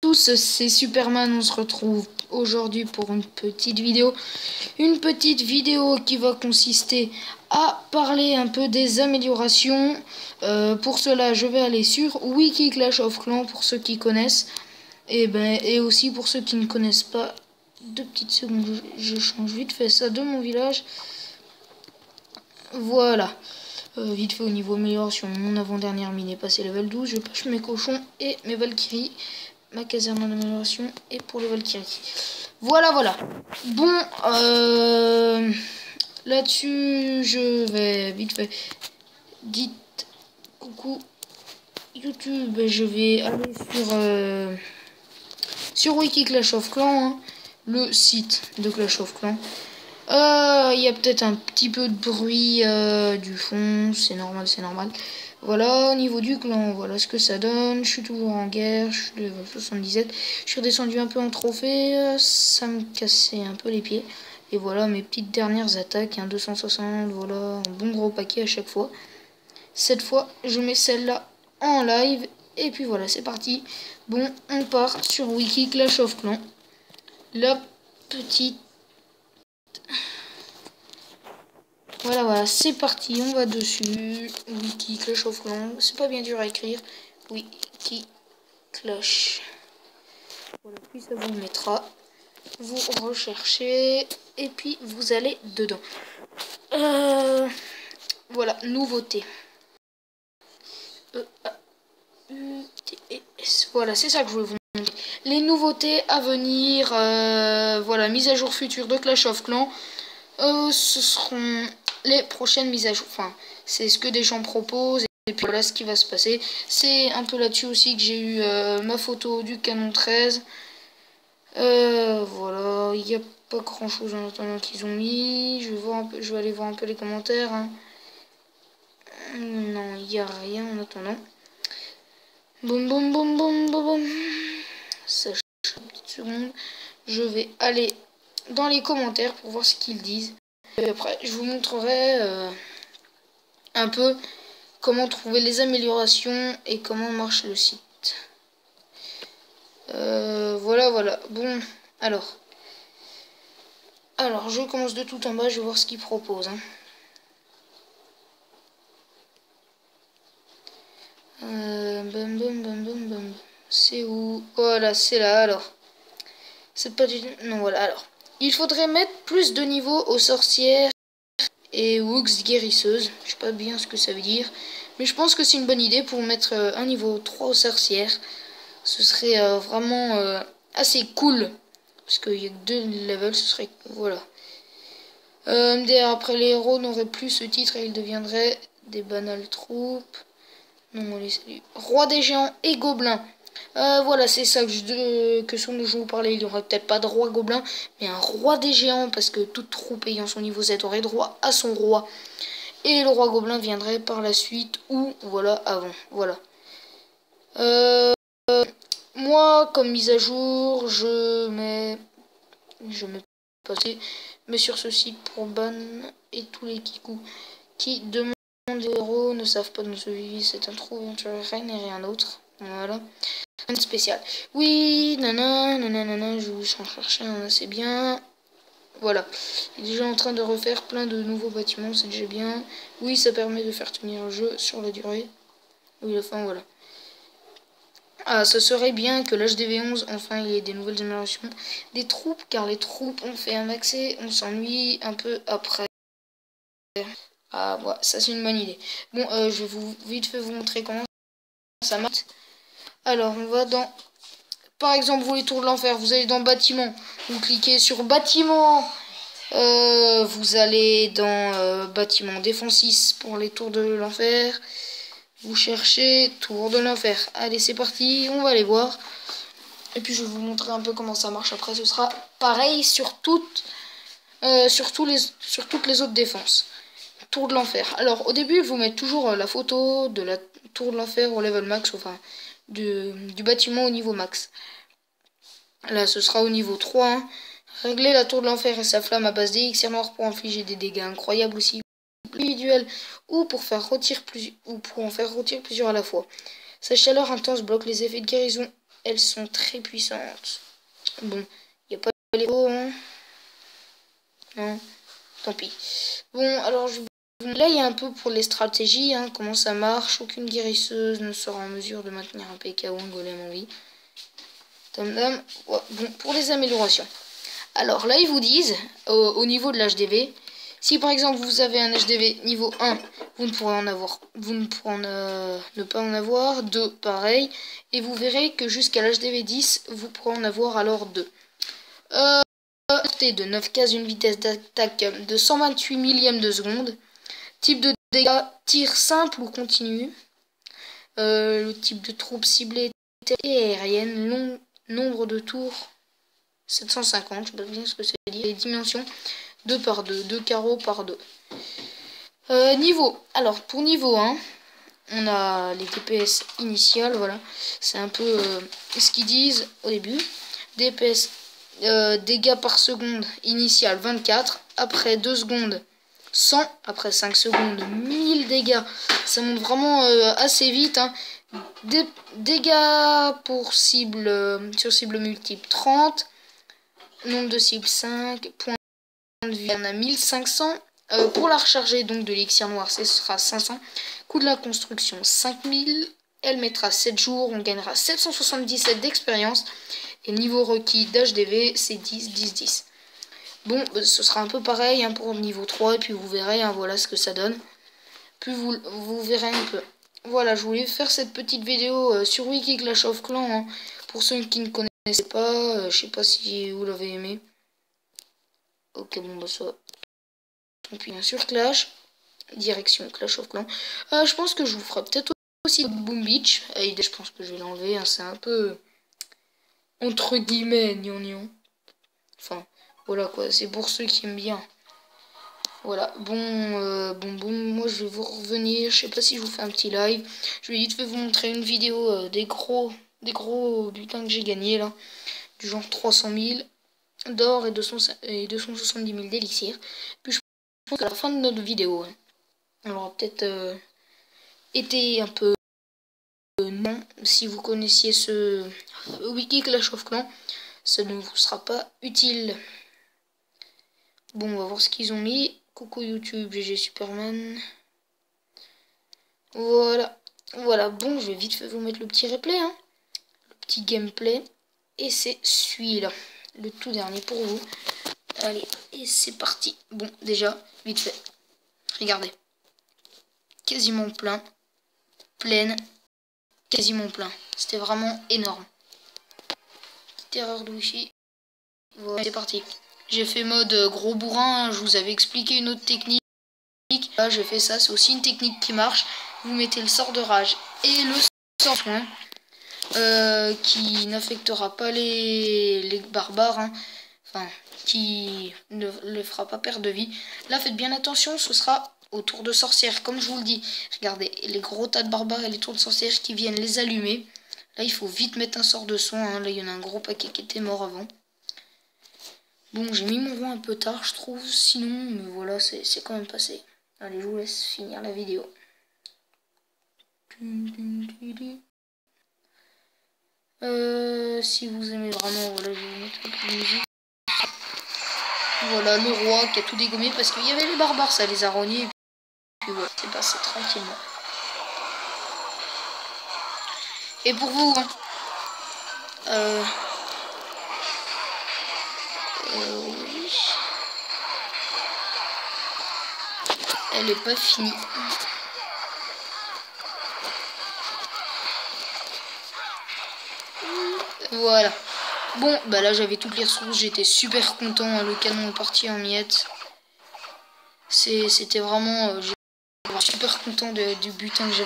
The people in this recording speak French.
Tous, c'est Superman, on se retrouve aujourd'hui pour une petite vidéo. Une petite vidéo qui va consister à parler un peu des améliorations. Pour cela, je vais aller sur Wiki Clash of Clans pour ceux qui connaissent. Et aussi pour ceux qui ne connaissent pas. 2 petites secondes, je change vite fait ça de mon village. Voilà. Vite fait au niveau amélioration, mon avant-dernière mine est passée level 12. Je pêche mes cochons et mes Valkyries. Ma caserne en amélioration et pour les Valkyries. Voilà. Bon, là-dessus, je vais vite fait. Dites coucou YouTube. Je vais aller sur Wiki Clash of Clans, hein, le site de Clash of Clans. Il y a peut-être un petit peu de bruit du fond, c'est normal. Voilà, au niveau du clan, voilà ce que ça donne. Je suis toujours en guerre, je suis level 77. Je suis redescendu un peu en trophée, ça me cassait un peu les pieds. Et voilà mes petites dernières attaques, 260, voilà, un bon gros paquet à chaque fois. Cette fois, je mets celle-là en live. Et puis voilà, c'est parti. Bon, on part sur Wiki Clash of Clans. La petite... Voilà, c'est parti, on va dessus. Wiki Clash of Clans, c'est pas bien dur à écrire. Wiki Clash. Voilà, puis ça vous mettra. Vous recherchez et puis vous allez dedans. Voilà, nouveauté. E-A-U-T-E-S. Voilà, c'est ça que je voulais vous montrer. Les nouveautés à venir, voilà, mise à jour future de Clash of Clans. Ce seront les prochaines mises à jour. Enfin, c'est ce que des gens proposent. Et puis voilà ce qui va se passer. C'est un peu là-dessus aussi que j'ai eu ma photo du canon 13. Voilà, il n'y a pas grand chose en attendant qu'ils ont mis. Je vais aller voir un peu les commentaires. Hein. Non, il n'y a rien en attendant. Boum. Sachez une petite seconde. Je vais aller dans les commentaires pour voir ce qu'ils disent. Et après, je vous montrerai un peu comment trouver les améliorations et comment marche le site. Voilà. Bon, alors, je commence de tout en bas, je vais voir ce qu'ils proposent. Hein. Bam. C'est où? Voilà, c'est là, alors. C'est pas du... Non, voilà, alors. Il faudrait mettre plus de niveaux aux sorcières et aux guérisseuses. Je sais pas bien ce que ça veut dire. Mais je pense que c'est une bonne idée pour mettre un niveau 3 aux sorcières. Ce serait vraiment assez cool. Parce qu'il y a que 2 levels, ce serait... Voilà. Après, les héros n'auraient plus ce titre et ils deviendraient des banales troupes. Non, allez, salut. Roi des géants et gobelins. Voilà, c'est ça que ce dont je vous parlais. Il n'y aurait peut-être pas de roi gobelin, mais un roi des géants, parce que toute troupe ayant son niveau Z aurait droit à son roi. Et le roi gobelin viendrait par la suite, ou voilà, avant. Voilà. Moi, comme mise à jour, je mets passer, mais sur ce site pour ban et tous les kikous qui demandent des héros ne savent pas nous suivre, c'est un trou rien et rien d'autre. Voilà. Un spécial. Oui, nanana, je vous en chercher un assez bien. Voilà. Il est déjà en train de refaire plein de nouveaux bâtiments, c'est déjà bien. Oui, ça permet de faire tenir le jeu sur la durée. Oui, enfin, voilà. Ah, ce serait bien que l'HDV11, enfin, il y ait des nouvelles améliorations des troupes, car les troupes ont fait un accès, on s'ennuie un peu après. Ah, voilà, ça c'est une bonne idée. Bon, je vais vite fait vous montrer comment ça marche. Alors, on va dans... Par exemple, vous les tours de l'enfer, vous allez dans bâtiment, vous cliquez sur bâtiment, vous allez dans bâtiment défensif pour les tours de l'enfer, vous cherchez tour de l'enfer. Allez, c'est parti, on va aller voir. Et puis je vais vous montrer un peu comment ça marche après, ce sera pareil sur toutes les autres défenses. Tour de l'enfer. Alors au début, vous mettez toujours la photo de la tour de l'enfer au level max, enfin du bâtiment au niveau max. Là, ce sera au niveau 3. Hein. Régler la tour de l'enfer et sa flamme à base d'élixir noir pour infliger des dégâts incroyables aussi, individuels ou pour en faire rôtir plusieurs à la fois. Sa chaleur intense bloque les effets de guérison elles sont très puissantes. Bon, il n'y a pas les hauts, hein. Non, tant pis. Bon, alors là, il y a un peu pour les stratégies, hein, comment ça marche. Aucune guérisseuse ne sera en mesure de maintenir un PK ou un golem en vie. Ouais, bon, pour les améliorations. Alors là, ils vous disent, au niveau de l'HDV, si par exemple vous avez un HDV niveau 1, vous ne pourrez en avoir, ne pas en avoir. 2, pareil. Et vous verrez que jusqu'à l'HDV 10, vous pourrez en avoir alors 2. De 9 cases, une vitesse d'attaque de 128 millièmes de seconde. Type de dégâts, tir simple ou continu. Le type de troupe ciblée et aérienne. Nombre de tours 750, je sais pas bien ce que ça veut dire. Les dimensions 2 par 2, 2 carreaux par 2. Niveau, alors pour niveau 1, on a les DPS initiales, voilà. C'est un peu ce qu'ils disent au début. DPS, dégâts par seconde initial 24, après 2 secondes 100, après 5 secondes 1000 dégâts. Ça monte vraiment assez vite, hein. Dégâts pour cible, sur cible multiple 30. Nombre de cibles 5. Points de vie, on a 1500. Pour la recharger donc de l'élixir noir, ce sera 500. Coût de la construction 5000. Elle mettra 7 jours. On gagnera 777 d'expérience. Et le niveau requis d'HDV, c'est 10, 10, 10. Bon, ce sera un peu pareil, hein, pour le niveau 3. Et puis vous verrez, hein, voilà ce que ça donne. Puis vous verrez un peu. Voilà, je voulais faire cette petite vidéo sur Wiki Clash of Clans, hein, pour ceux qui ne connaissaient pas. Je sais pas si vous l'avez aimé. Ok, bon, bah ça. Donc bien sûr Clash. Direction Clash of Clans. Je pense que je vous ferai peut-être aussi Boom Beach. Et je pense que je vais l'enlever. Hein, c'est un peu entre guillemets gnangnan. Enfin, voilà quoi. C'est pour ceux qui aiment bien. Voilà, bon, moi je vais vous revenir, je sais pas si je vous fais un petit live. Je vais vite fait vous montrer une vidéo des gros butins que j'ai gagné là. Du genre 300 000 d'or et 270 000 d'élixir. Puis je pense qu'à la fin de notre vidéo, hein, on aura peut-être été un peu non. Si vous connaissiez ce Wiki Clash of Clans, ça ne vous sera pas utile. Bon, on va voir ce qu'ils ont mis. Coucou YouTube, GG Superman. Voilà, bon, je vais vite fait vous mettre le petit replay, hein. Le petit gameplay. Et c'est celui-là, le tout dernier pour vous. Allez, et c'est parti. Bon, déjà, vite fait. Regardez. Quasiment plein. Pleine. Quasiment plein. C'était vraiment énorme. Petite erreur de wifi. Voilà, c'est parti. J'ai fait mode gros bourrin, hein. Je vous avais expliqué une autre technique. Là, j'ai fait ça, c'est aussi une technique qui marche. Vous mettez le sort de rage et le sort soin, qui n'affectera pas les barbares, hein. Enfin, qui ne les fera pas perdre de vie. Là, faites bien attention, ce sera au tour de sorcière, comme je vous le dis. Regardez, les gros tas de barbares et les tours de sorcière qui viennent les allumer. Là, il faut vite mettre un sort de soin, hein. Là, il y en a un gros paquet qui était mort avant. Bon, j'ai mis mon roi un peu tard, je trouve, sinon, mais voilà, c'est quand même passé. Allez, je vous laisse finir la vidéo. Si vous aimez vraiment, voilà, je vais vous mettre un peu de musique. Voilà, le roi qui a tout dégommé parce qu'il y avait les barbares, ça les a rognés. Et puis voilà, c'est passé tranquillement. Et pour vous, hein, oui. Elle est pas finie. Voilà. Bon, bah là j'avais toutes les ressources, j'étais super content, hein, le canon est parti en miettes. C'était vraiment... j'étais super content du butin que j'avais.